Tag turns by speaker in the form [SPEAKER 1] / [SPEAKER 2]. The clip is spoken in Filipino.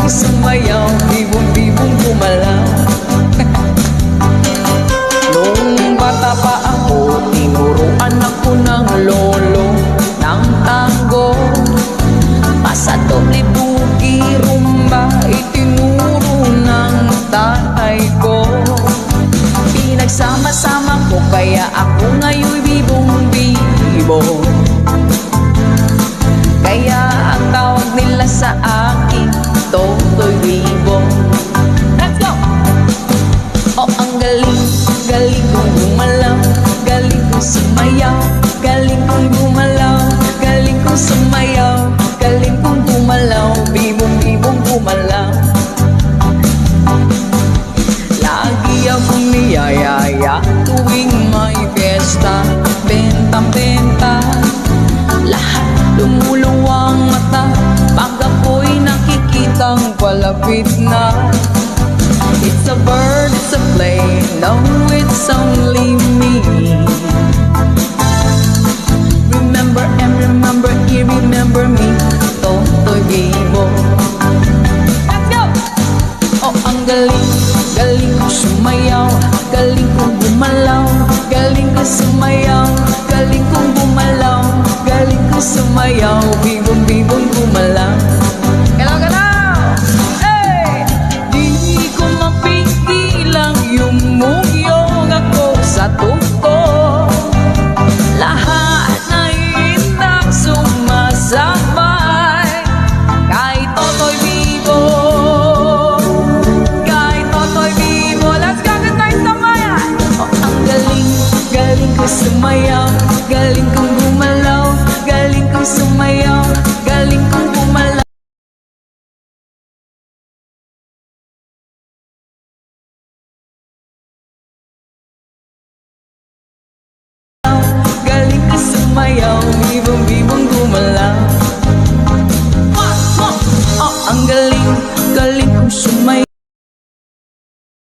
[SPEAKER 1] ko sumayaw, bibong-bibong gumalaw. Nung bata pa ako, tinuruan ako ng lolo ng tango. Basta doble bugi, rumba, itinuro ng tatay ko. Pinagsama-sama ko, kaya ako ngayon bibong-bibo. Kaya ang tawag nila sa akin, Totoy Bibo. Let's go! Oh, ang galing, galing kong gumalaw, galing kong sumayaw, galing kong gumalaw, galing kong sumayaw, galing kong gumalaw, bibong-bibong gumalaw. Lagi akong niyayaya tuwing may fiesta, benta-benta, lahat lumuluwang mata pag ako'y nakikitang palapit na. It's a bird, it's a plane, no, it's only me. Remember and remember, you remember me, Totoy Bibo. Let's go! Oh, ang galing, galing kong sumayaw, galing kong gumalaw, galing kong sumayaw, galing kong gumalaw, galing kong sumayaw, bibong-bibong gumalaw. Galaw, galaw! Hey! Di ko mapigilang yumuyong ako sa tukto. Lahat na indak sumasabay kay Totoy Bibo. Kay Totoy Bibo. Let's go, good night, Samayan! Oh, ang galing, galing ko sumayaw, galing kong gumalaw, galing kong sumayaw, galing kong gumalaw. Galing kong sumayaw, bibong-bibong gumalaw.